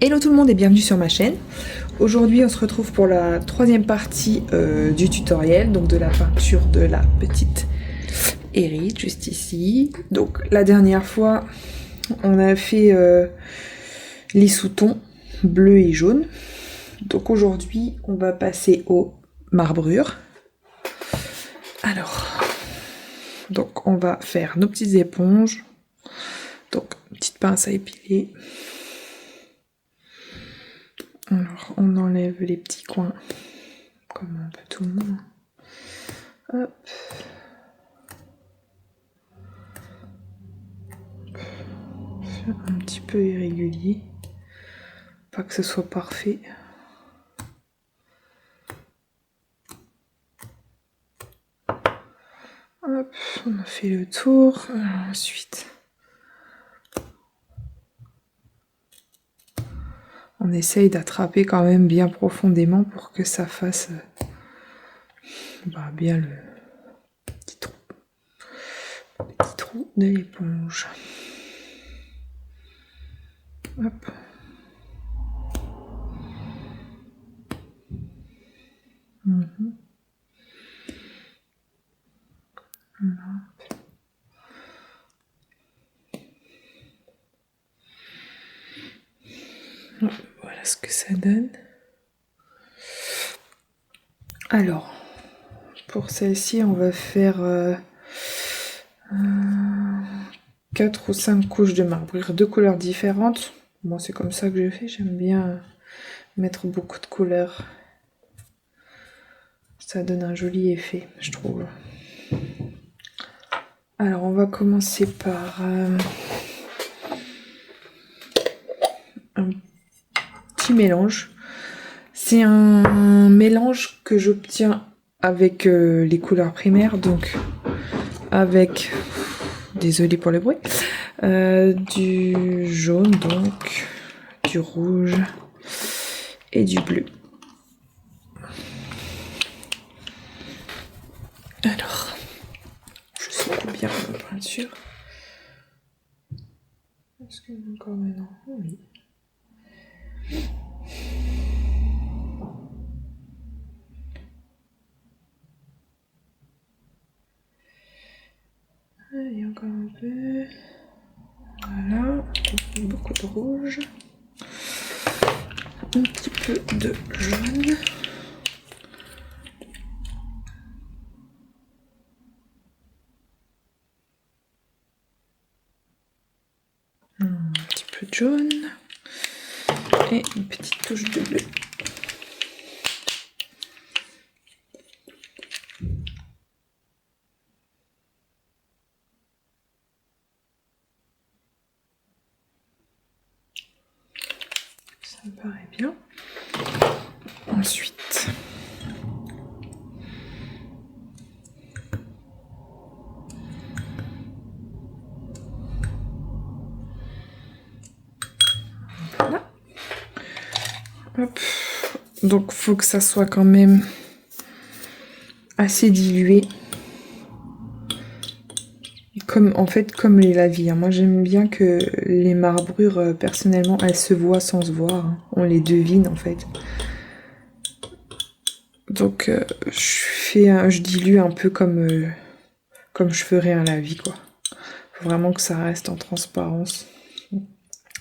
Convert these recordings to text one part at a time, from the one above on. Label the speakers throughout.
Speaker 1: Hello tout le monde et bienvenue sur ma chaîne. Aujourd'hui on se retrouve pour la troisième partie du tutoriel, donc de la peinture de la petite hérite juste ici. Donc la dernière fois on a fait les sous-tons bleu et jaune. Donc aujourd'hui on va passer aux marbrures. Alors, donc on va faire nos petites éponges. Donc une petite pince à épiler. Alors, on enlève les petits coins, comme un peu tout le monde. Hop. Faire un petit peu irrégulier. Pas que ce soit parfait. Hop, on a fait le tour. Alors, ensuite, on essaye d'attraper quand même bien profondément pour que ça fasse bien le petit trou de l'éponge. Hop. Voilà ce que ça donne. Alors, pour celle-ci, on va faire 4 ou 5 couches de marbrure de couleurs différentes. Moi, c'est comme ça que je fais. J'aime bien mettre beaucoup de couleurs. Ça donne un joli effet, je trouve. Alors, on va commencer par un petit mélange. C'est un mélange que j'obtiens avec les couleurs primaires, donc avec, désolée pour le bruit, du jaune, donc du rouge et du bleu. Alors, je secoue bien la peinture. Est-ce qu'il y en a encore maintenant? Oui. Allez, encore un peu. Voilà, beaucoup de rouge. Un petit peu de jaune. Un petit peu de jaune. Et une petite touche de bleu. Ça me paraît bien. Ensuite, voilà. Hop. Donc, faut que ça soit quand même assez dilué. Comme les lavis. Moi, j'aime bien que les marbrures, personnellement, elles se voient sans se voir. On les devine, en fait. Donc, je dilue un peu comme je ferais un lavis, quoi. Faut vraiment que ça reste en transparence.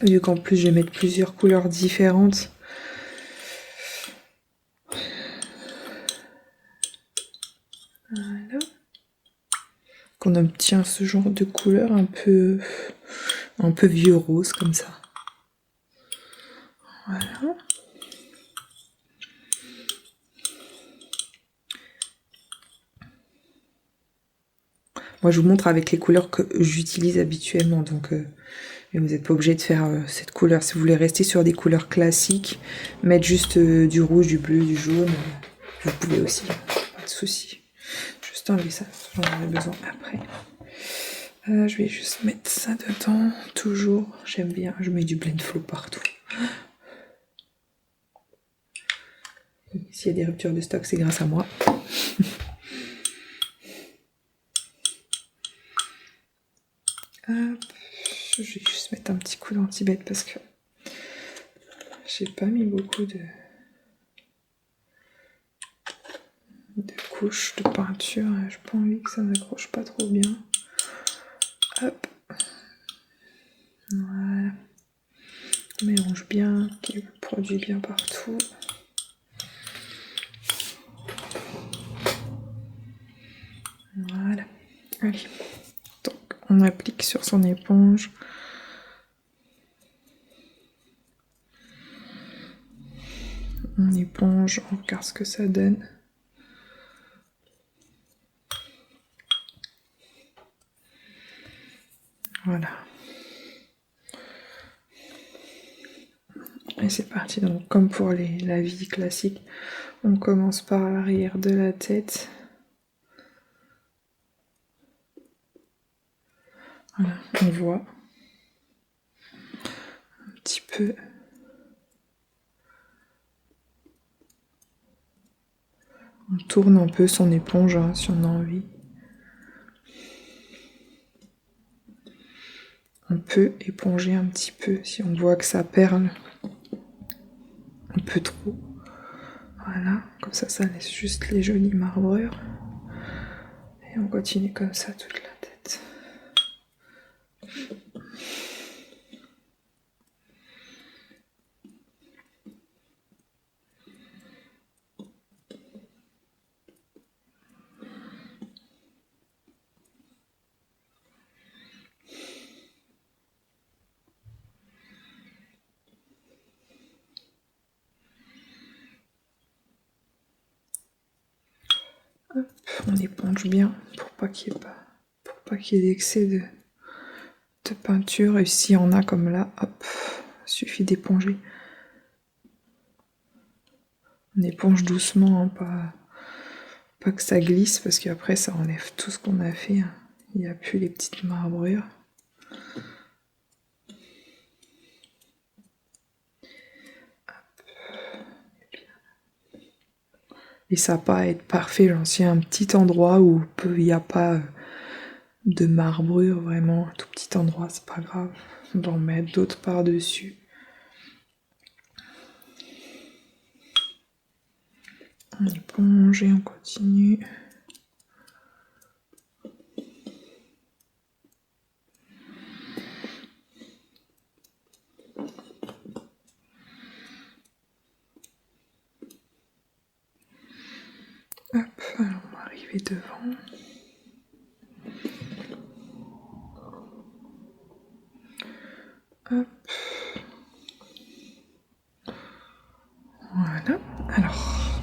Speaker 1: Vu qu'en plus, je vais mettre plusieurs couleurs différentes. Voilà. Qu'on obtient ce genre de couleur un peu vieux rose, comme ça. Voilà. Moi, je vous montre avec les couleurs que j'utilise habituellement, donc vous n'êtes pas obligé de faire cette couleur. Si vous voulez rester sur des couleurs classiques, mettre juste du rouge, du bleu, du jaune, vous pouvez aussi, pas de souci. Juste enlever ça, j'en aurai besoin après. Je vais juste mettre ça dedans, toujours. J'aime bien, je mets du blend flow partout. S'il y a des ruptures de stock, c'est grâce à moi. Hop. Je vais juste mettre un petit coup d'anti-bête parce que J'ai pas mis beaucoup de couches de peinture. J'ai pas envie que ça n'accroche pas trop bien. Hop. Voilà. On mélange bien, qu'il y ait le produit bien partout. Voilà. Allez. Donc, on applique sur son éponge. On éponge, on regarde ce que ça donne. Voilà. Et c'est parti. Donc, comme pour la vie classique, on commence par l'arrière de la tête. Voilà, on voit un petit peu. On tourne un peu son éponge hein, si on a envie. On peut éponger un petit peu si on voit que ça perle un peu trop. Voilà, comme ça laisse juste les jolies marbrures. Et on continue comme ça toute la tête. Hop, on éponge bien pour pas qu'il y ait d'excès de peinture. Et s'il y en a comme là, hop, il suffit d'éponger. On éponge doucement, hein, pas que ça glisse, parce qu'après ça enlève tout ce qu'on a fait. Hein. Il n'y a plus les petites marbrures. Et ça va pas être parfait, genre s'il y a un petit endroit où il n'y a pas de marbrure, vraiment un tout petit endroit, c'est pas grave. On va en mettre d'autres par-dessus. On éponge et on continue. Hop, alors on va arriver devant. Hop. Voilà. Alors,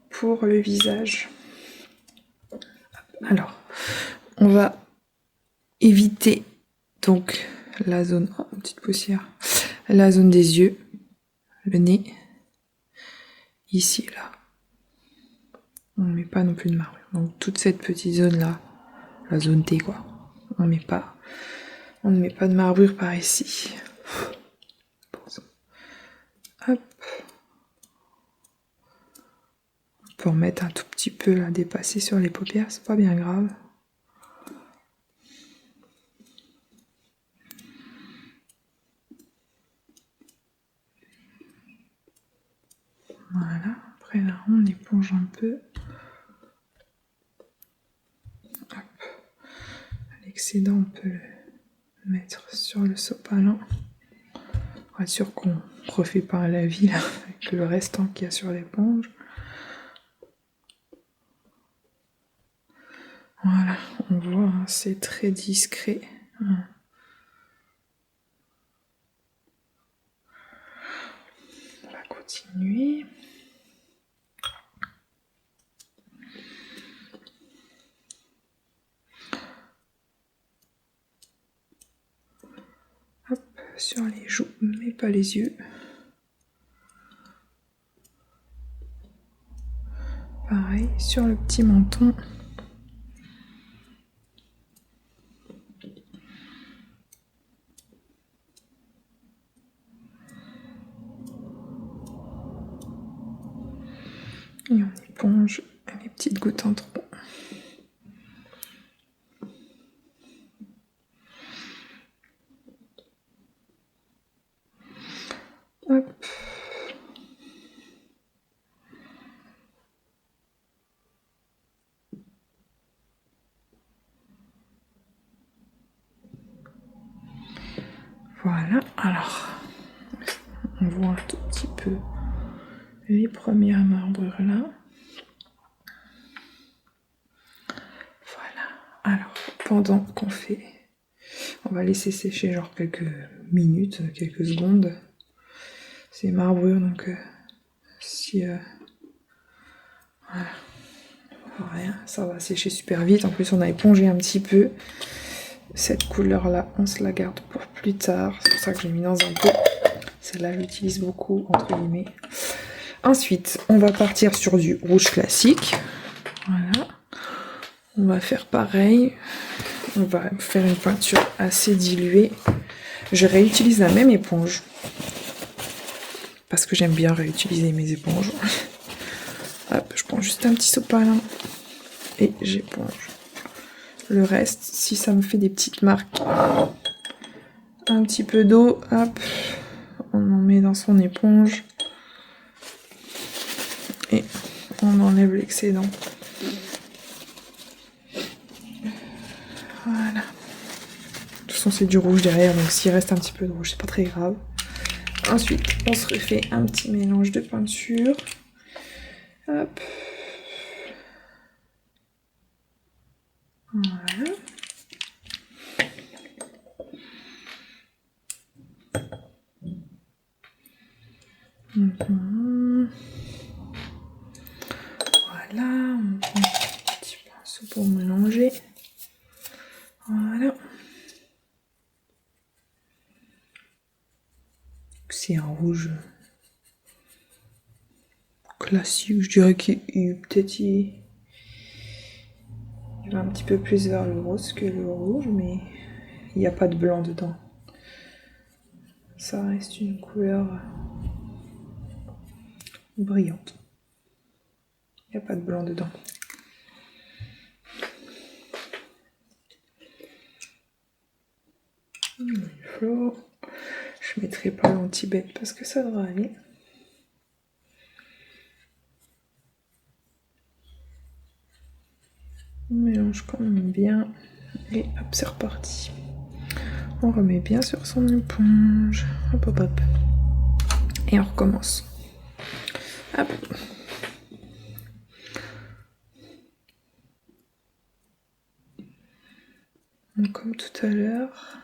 Speaker 1: pour le visage, alors, on va éviter donc la zone, oh, une petite poussière, la zone des yeux, le nez, ici là. On ne met pas non plus de marbrure. Donc toute cette petite zone là, la zone T quoi. On ne met pas de marbrure par ici. Hop. On peut en mettre un tout petit peu là, dépasser sur les paupières, c'est pas bien grave. Voilà, après là on éponge un peu. L'excédent on peut le mettre sur le sopalin. Pour être sûr qu'on ne refait pas à la vie là, avec le restant qu'il y a sur l'éponge. Voilà, on voit, hein, c'est très discret. On va continuer. Hop, sur les joues, mais pas les yeux. Pareil, sur le petit menton. Et on éponge les petites gouttes en trop. Hop. Voilà, alors, on voit un tout petit peu les premières marbrures là. Voilà, alors, pendant qu'on fait, on va laisser sécher genre quelques minutes, quelques secondes, ces marbrures, donc si... voilà. Rien, ça va sécher super vite, en plus on a épongé un petit peu. Cette couleur là, on se la garde pour plus tard, c'est pour ça que j'ai mis dans un pot. Celle-là, j'utilise beaucoup, entre guillemets. Ensuite, on va partir sur du rouge classique. Voilà. On va faire pareil. On va faire une peinture assez diluée. Je réutilise la même éponge. Parce que j'aime bien réutiliser mes éponges. Hop, je prends juste un petit sopalin. Et j'éponge. Le reste, si ça me fait des petites marques, un petit peu d'eau, hop, on en met dans son éponge. Et on enlève l'excédent. Voilà. De toute façon, c'est du rouge derrière, donc s'il reste un petit peu de rouge, c'est pas très grave. Ensuite, on se refait un petit mélange de peinture. Hop. Voilà. Voilà, on prend un petit pinceau pour mélanger. Voilà. C'est un rouge classique, je dirais qu'il peut-être il va un petit peu plus vers le rose que le rouge, mais il n'y a pas de blanc dedans. Ça reste une couleur brillante. Il n'y a pas de blanc dedans. Une fleur. Je mettrai pas l'anti-bête parce que ça devrait aller. On mélange quand même bien. Et hop, c'est reparti. On remet bien sur son éponge. Hop, hop, hop. Et on recommence. Hop. Donc, comme tout à l'heure.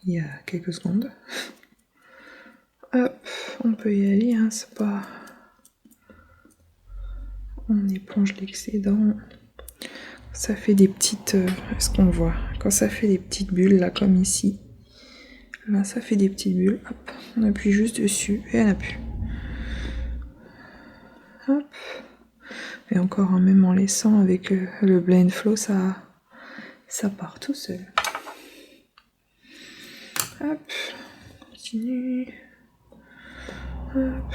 Speaker 1: Il y a quelques secondes. Hop, on peut y aller, hein, c'est pas... On éponge l'excédent. Ça fait des petites... Est-ce qu'on voit? Quand ça fait des petites bulles, là, comme ici. Là, ça fait des petites bulles. Hop, on appuie juste dessus et on appuie. Hop. Et encore, hein, même en laissant avec le blend flow, ça part tout seul. Hop, continue. Hop.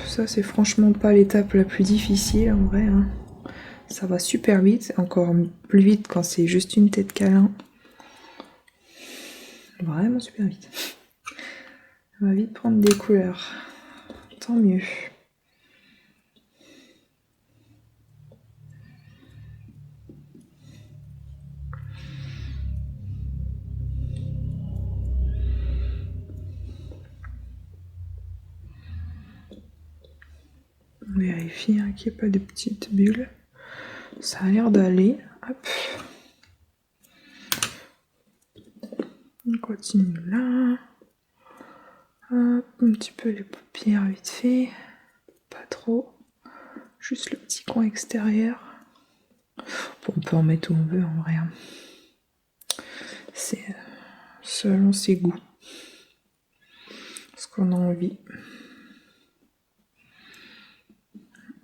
Speaker 1: Ça, c'est franchement pas l'étape la plus difficile en vrai. Hein. Ça va super vite, encore plus vite quand c'est juste une tête câlin. Vraiment super vite. On va vite prendre des couleurs. Tant mieux. On vérifie hein, qu'il n'y ait pas de petites bulles. Ça a l'air d'aller. Hop. On continue là. Hop, un petit peu les paupières vite fait. Pas trop. Juste le petit coin extérieur. Bon, on peut en mettre où on veut en vrai. Hein. C'est selon ses goûts. Ce qu'on a envie.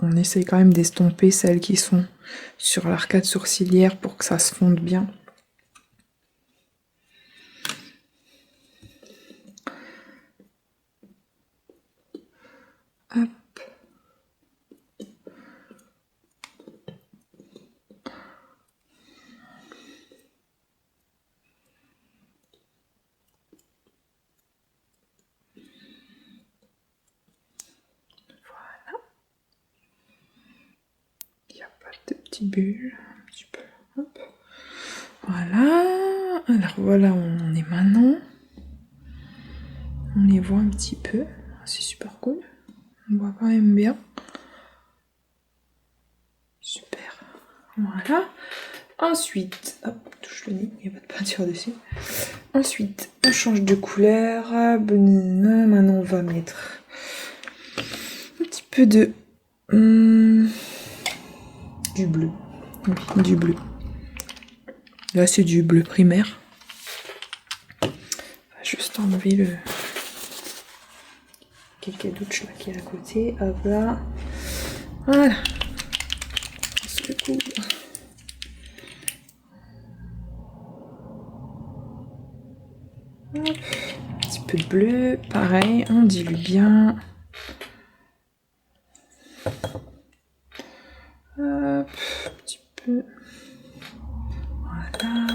Speaker 1: On essaye quand même d'estomper celles qui sont sur l'arcade sourcilière pour que ça se fonde bien. Hop. Voilà. Il n'y a pas de petites bulles. Un petit peu. Hop. Voilà. Alors voilà où on est maintenant. On les voit un petit peu. C'est super cool. On voit quand même bien. Super. Voilà. Ensuite, hop, on touche le nez, il n'y a pas de peinture dessus. Ensuite, on change de couleur. Maintenant, on va mettre un petit peu de du bleu. Oui, du bleu. Là, c'est du bleu primaire. On va juste enlever le quelques douches là qui est à côté. Hop là. Voilà. On se le couvre. Hop. Un petit peu de bleu. Pareil, on dilue bien. Hop. Un petit peu. Voilà.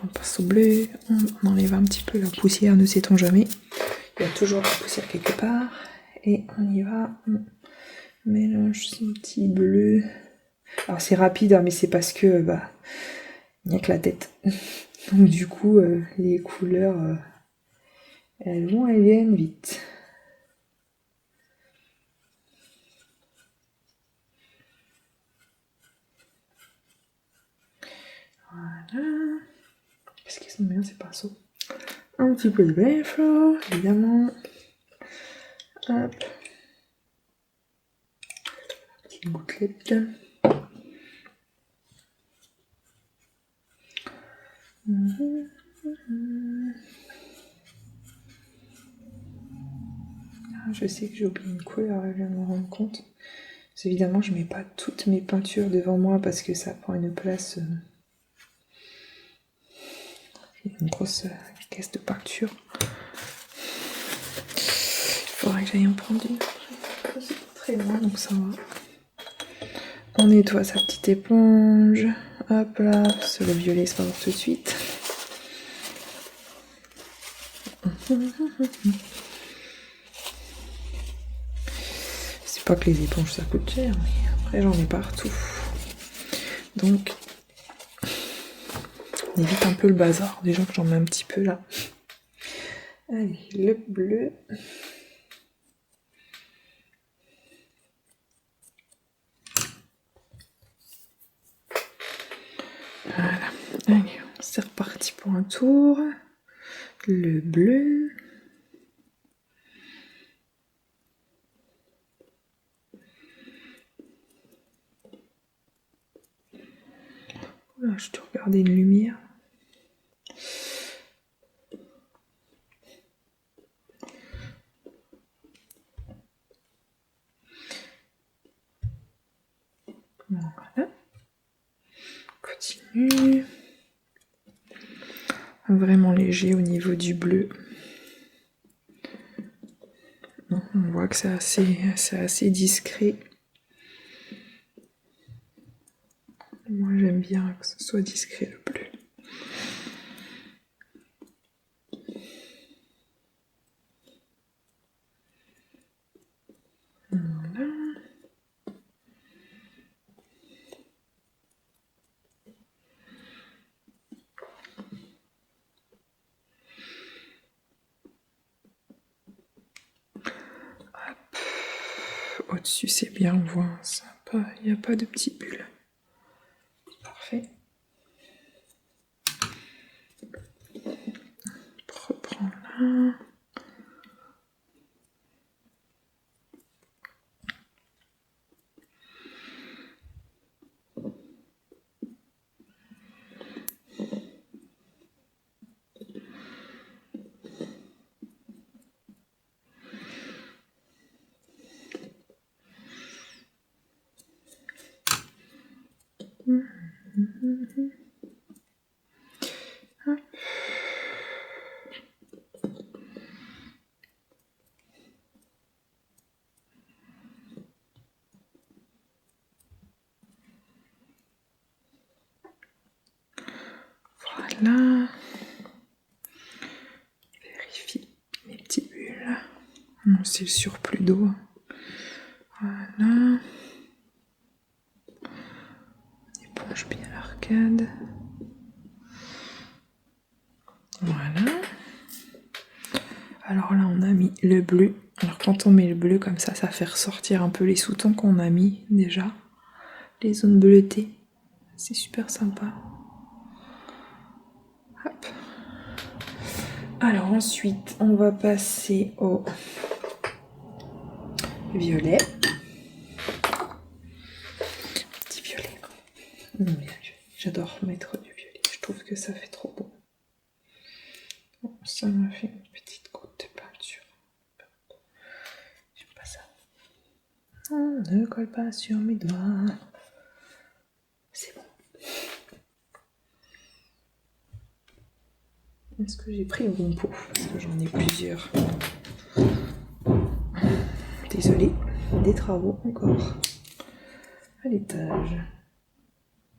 Speaker 1: On passe au bleu. On enlève un petit peu la poussière, ne sait-on jamais. Il y a toujours de la poussière quelque part. Et on y va. On mélange son petit bleu. Alors c'est rapide, hein, mais c'est parce que il n'y a que la tête. Donc du coup, les couleurs, elles viennent vite. Voilà. Qu'est-ce qu'ils sont bien ces pinceaux. Un petit peu de beige, évidemment. Hop. Petite gouttelette. Je sais que j'ai oublié une couleur, je viens de me rendre compte. Évidemment, je mets pas toutes mes peintures devant moi parce que ça prend une place. Une grosse caisse de peinture. Il faudrait que j'aille en prendre une. C'est pas très loin, donc ça va. On nettoie sa petite éponge. Hop là, parce que le violet, c'est pas pour tout de suite. C'est pas que les éponges ça coûte cher, mais après j'en ai partout. Donc, on évite un peu le bazar. Déjà que j'en mets un petit peu là. Allez, le bleu. Voilà. Allez, c'est reparti pour un tour. Le bleu. Là, je te regardais une lumière. Voilà. Continue. Vraiment léger au niveau du bleu. On voit que c'est assez discret. Moi j'aime bien que ce soit discret le bleu. Voilà. Au-dessus c'est bien, on voit ça. Il n'y a pas de petites bulles. Parfait. On reprend là. Hop. Voilà. Vérifie mes petites bulles. Non, c'est le surplus d'eau. Voilà. Éponge bien l'arcade. Voilà. Alors là, on a mis le bleu. Alors quand on met le bleu comme ça fait ressortir un peu les sous-tons qu'on a mis déjà. Les zones bleutées. C'est super sympa. Hop. Alors ensuite, on va passer au violet. Petit violet. J'adore mettre du violet. Je trouve que ça fait trop beau. Bon, ça m'a fait une petite goutte de peinture. J'aime pas ça. On ne colle pas sur mes doigts. C'est bon. Est-ce que j'ai pris le bon pot? Parce que j'en ai plusieurs. Désolée. Des travaux encore. À l'étage.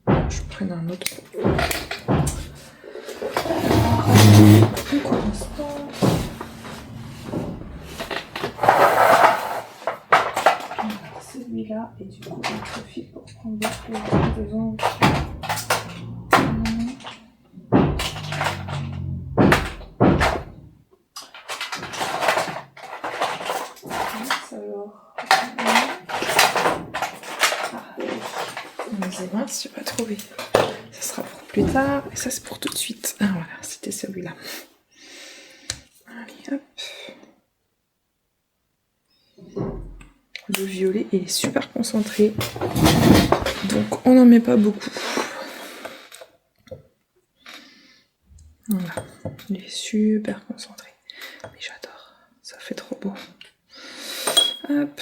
Speaker 1: Je prends un autre pot. Pour l'instant. Celui-là et du coup j'en profite pour prendre deux angles. Alors, c'est mince, j'ai pas trouvé. Ça sera pour plus tard et ça c'est pour tout de suite. Ah voilà, c'était celui-là. Allez hop. Le violet il est super concentré, donc on n'en met pas beaucoup. Voilà, il est super concentré. Mais j'adore, ça fait trop beau. Hop,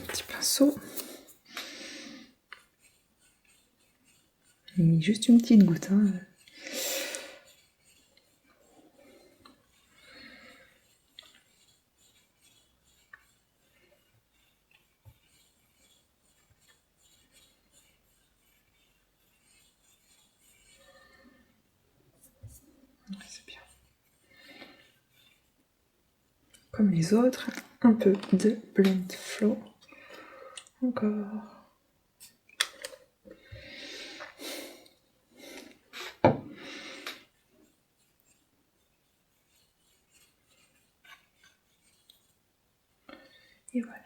Speaker 1: petit pinceau. J'ai mis juste une petite goutte. Hein. C'est bien. Comme les autres, un peu de Blend Flow. Encore. Et voilà,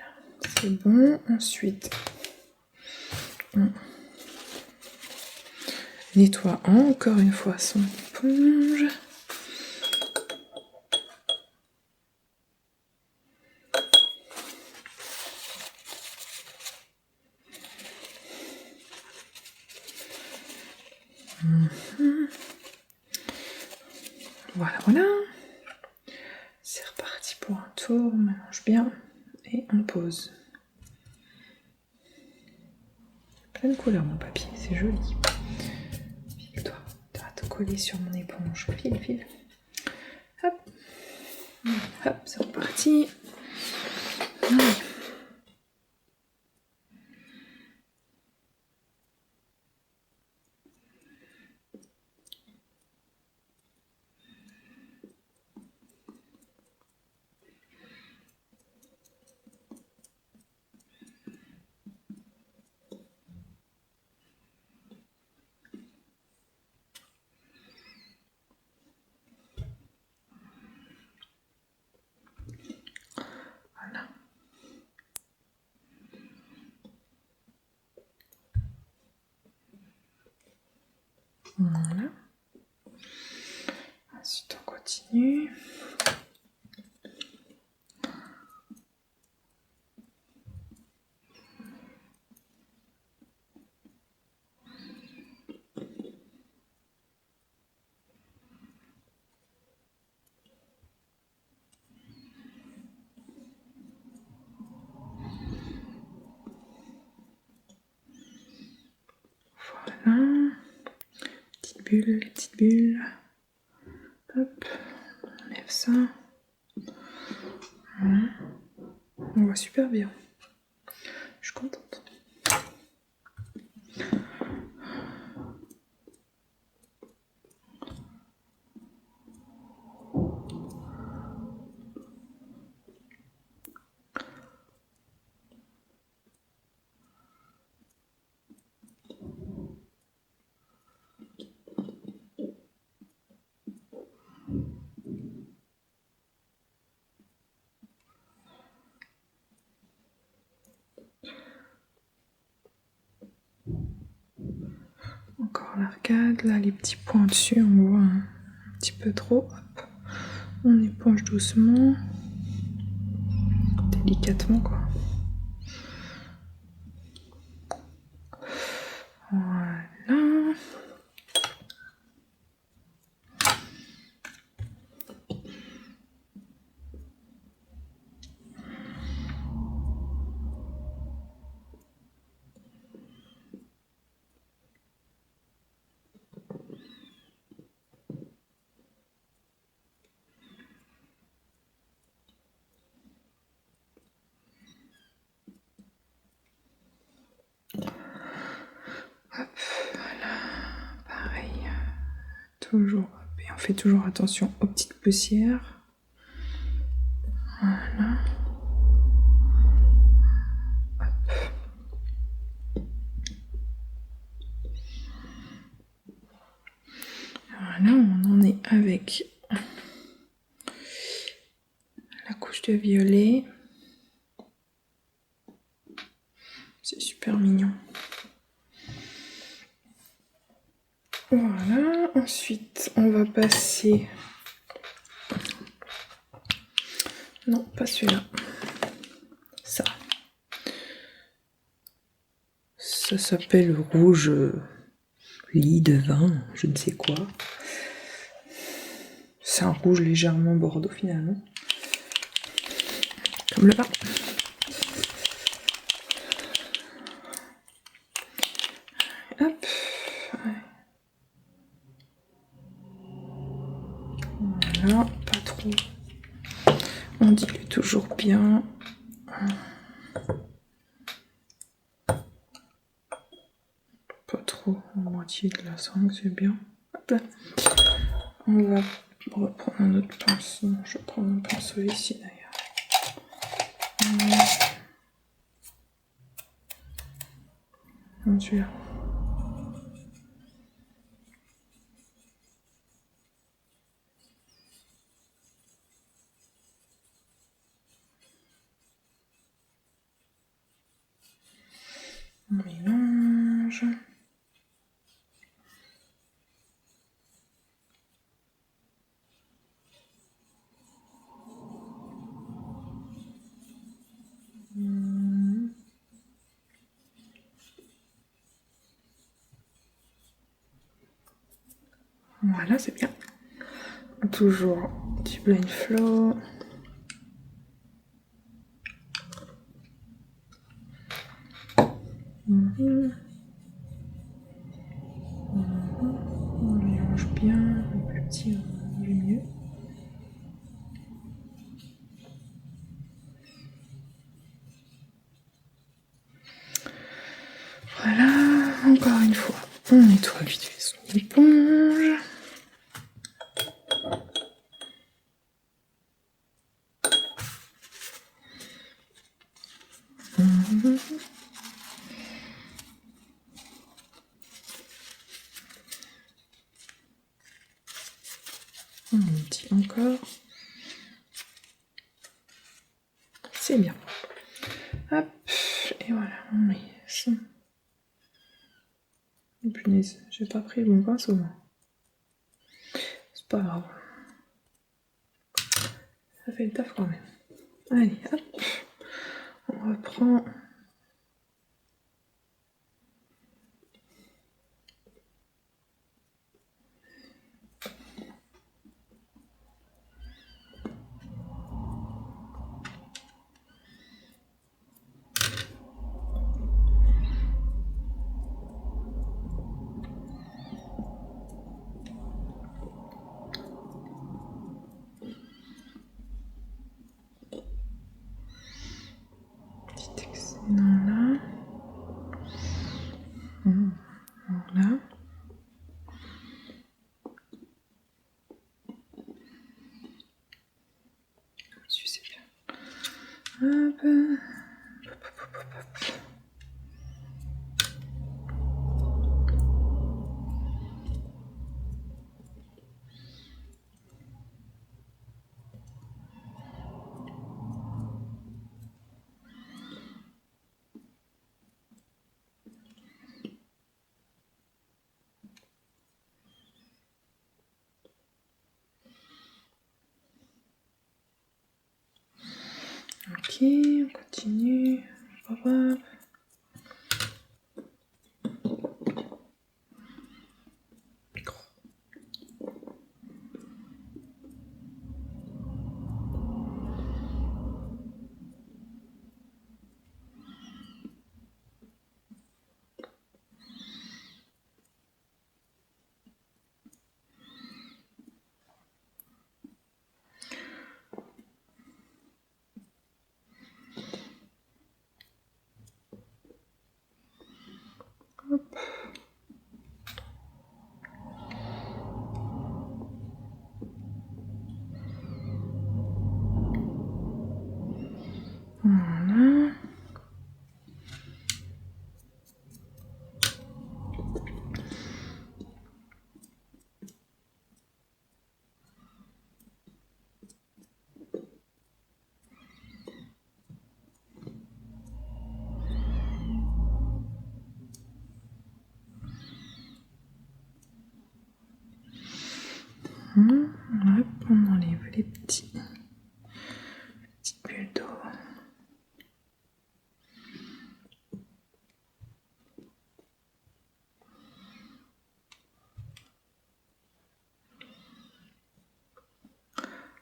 Speaker 1: c'est bon. Ensuite, on nettoie encore une fois son éponge. Voilà, voilà. C'est reparti pour un tour. On mélange bien et on pose. Plein de couleurs mon papier, c'est joli. File-toi, tu vas te coller sur mon éponge. File, file. Hop. Hop, c'est reparti. Allez. Voilà. Voilà. Ensuite, on continue. Voilà. Petite bulle. Hop, on enlève ça. Voilà. On voit super bien. Je suis contente. encore l'arcade. Là, les petits points dessus, on voit un petit peu trop. Hop. On éponge doucement, délicatement, quoi. Voilà. Hop, voilà, pareil, toujours, et on fait toujours attention aux petites poussières. Voilà. Voilà, on en est avec la couche de violet. C'est super mignon. Voilà, ensuite on va passer... Non, pas celui-là. Ça. Ça s'appelle rouge lit de vin, je ne sais quoi. C'est un rouge légèrement bordeaux finalement. Comme le vin. Hop. Voilà, pas trop. On dilue toujours bien. Pas trop, la moitié de la sangle, c'est bien. Hop là. On va reprendre un autre pinceau. Je vais prendre un pinceau ici d'ailleurs. Celui-là. On mélange. Voilà, c'est bien. Toujours du Blind Flow. On mélange bien, le plus petit, le mieux. Voilà, encore une fois, on nettoie vite fait son éponge. Un petit encore. C'est bien. Hop, et voilà, on met ça. Oh, punaise, j'ai pas pris le bon pinceau, moi. C'est pas grave. Ça fait le taf quand même. Allez, hop. On reprend. Petit Ok, on continue. Hop, hop. Hop. Voilà. Hop, on enlève les petites bulles d'eau.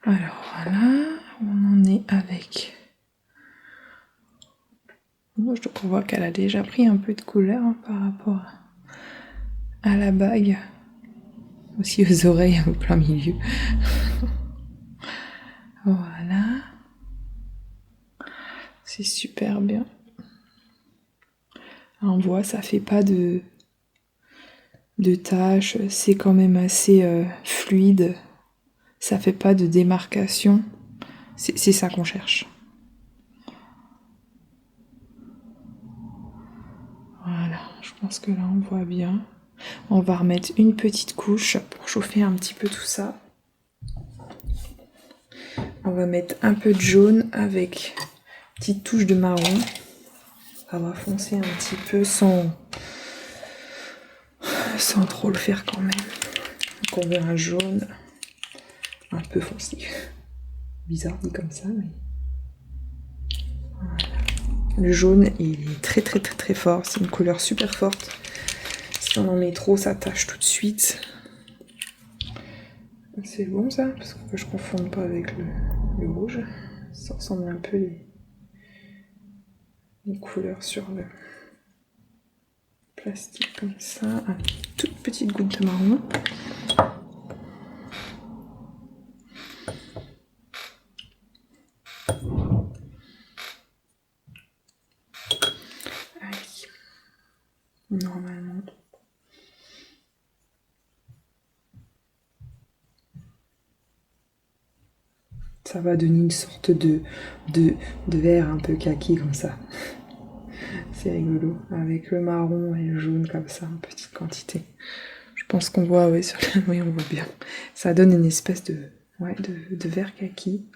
Speaker 1: Alors voilà, on en est avec. Moi, je vois qu'elle a déjà pris un peu de couleur par rapport à la bague. Aussi aux oreilles au plein milieu. Voilà. C'est super bien. On voit, ça fait pas de taches, c'est quand même assez fluide. Ça fait pas de démarcation. C'est ça qu'on cherche. Voilà, je pense que là on voit bien. On va remettre une petite couche pour chauffer un petit peu tout ça. On va mettre un peu de jaune avec une petite touche de marron. Ça va foncer un petit peu sans trop le faire quand même. Donc on veut un jaune un peu foncé. Bizarre dit comme ça, mais voilà. Le jaune il est très fort, c'est une couleur super forte. Si on en met trop, ça tache tout de suite. C'est bon ça, parce que je ne confonde pas avec le rouge. Ça ressemble un peu les couleurs sur le plastique comme ça. Une toute petite goutte de marron. Allez. Normalement. Ça va donner une sorte de vert un peu kaki comme ça. C'est rigolo. Avec le marron et le jaune comme ça, en petite quantité. Je pense qu'on voit, oui, oui, on voit bien. Ça donne une espèce de vert kaki.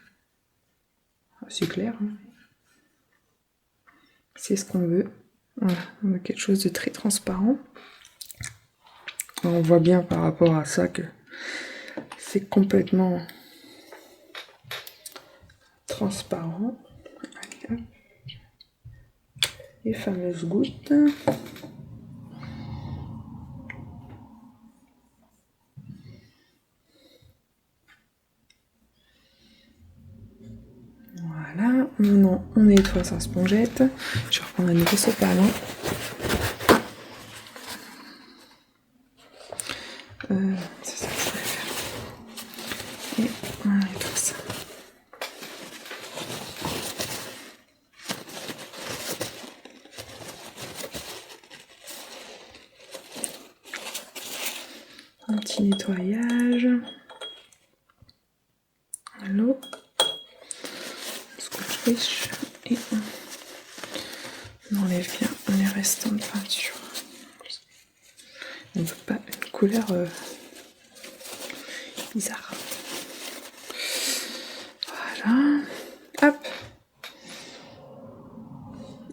Speaker 1: C'est clair. Hein. C'est ce qu'on veut. Voilà, on veut quelque chose de très transparent. On voit bien par rapport à ça que c'est complètement transparent. Allez, hop. Les fameuses gouttes. Voilà, maintenant on nettoie sa spongette. Je vais reprendre un nouveau sopalin. C'est ça que je voulais faire. Et on nettoie ça. Un petit nettoyage. À l'eau. Scotch fiche. Et on enlève bien les restants de peinture. On ne veut pas une couleur bizarre. Voilà. Hop.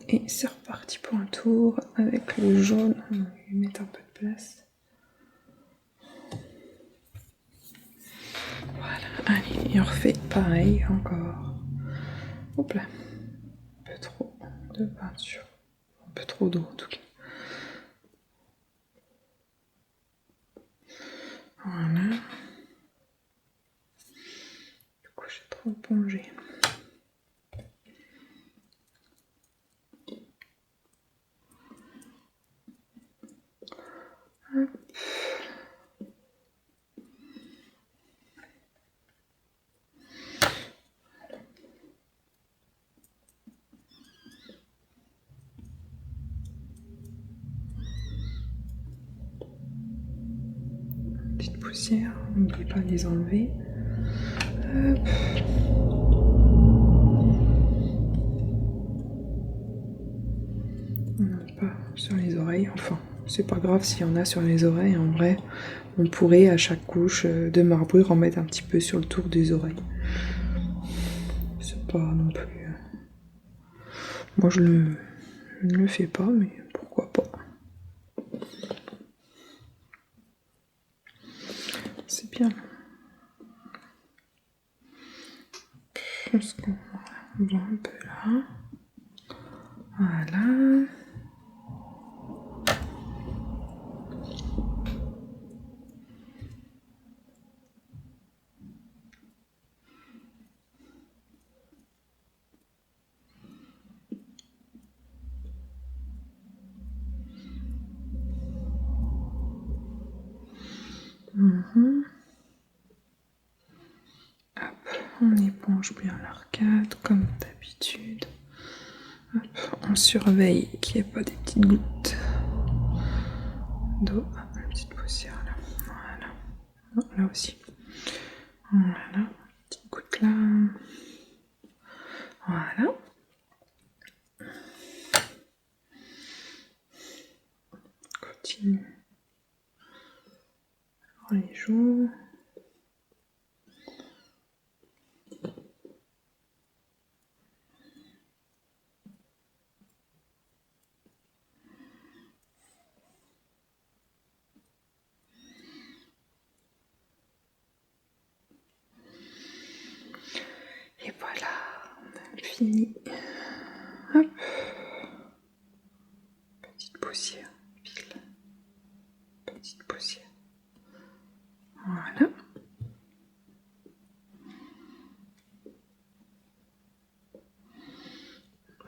Speaker 1: Et c'est reparti pour un tour avec le jaune. On va lui mettre un peu de place. Voilà. Allez, et on refait pareil encore. Hop là. de peinture. Un peu trop d'eau en tout cas. Voilà. Du coup, j'ai trop épongé. Hop. Petite poussière, n'oubliez pas de les enlever. Hop. Pas sur les oreilles, enfin, c'est pas grave s'il y en a sur les oreilles. En vrai, on pourrait à chaque couche de marbrure en mettre un petit peu sur le tour des oreilles. C'est pas non plus. Moi, je ne le fais pas, mais pourquoi pas. C'est bien. Je pense qu'on va un peu là. Voilà. Hop, on éponge bien l'arcade comme d'habitude. On surveille qu'il n'y ait pas des petites gouttes d'eau. Une petite poussière là. Voilà. Oh, là aussi. Voilà. Petite goutte là. Voilà. Continue. Dans les joues. Et voilà, on a fini. Hop. Petite poussière, pile. Petite poussière. Voilà.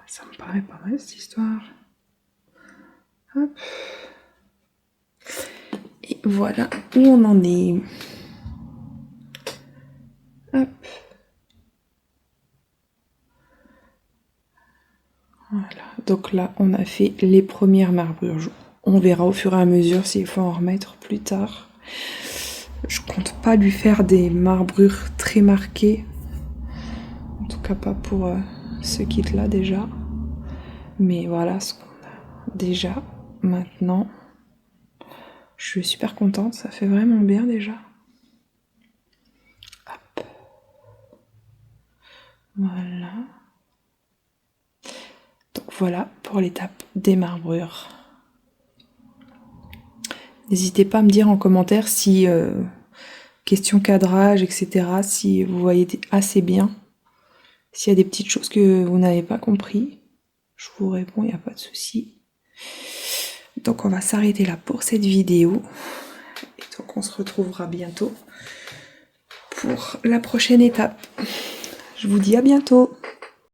Speaker 1: Ça me paraît pas mal cette histoire. Hop. Et voilà où on en est. Hop. Voilà. Donc là, on a fait les premières marbrures. On verra au fur et à mesure s'il faut en remettre plus tard. Je compte pas lui faire des marbrures très marquées. En tout cas pas pour ce kit-là déjà. Mais voilà ce qu'on a déjà maintenant. Je suis super contente, ça fait vraiment bien déjà. Hop. Voilà. Donc voilà pour l'étape des marbrures. N'hésitez pas à me dire en commentaire si, question cadrage, etc., si vous voyez assez bien. S'il y a des petites choses que vous n'avez pas compris, je vous réponds, il n'y a pas de souci. Donc on va s'arrêter là pour cette vidéo. Et donc on se retrouvera bientôt pour la prochaine étape. Je vous dis à bientôt.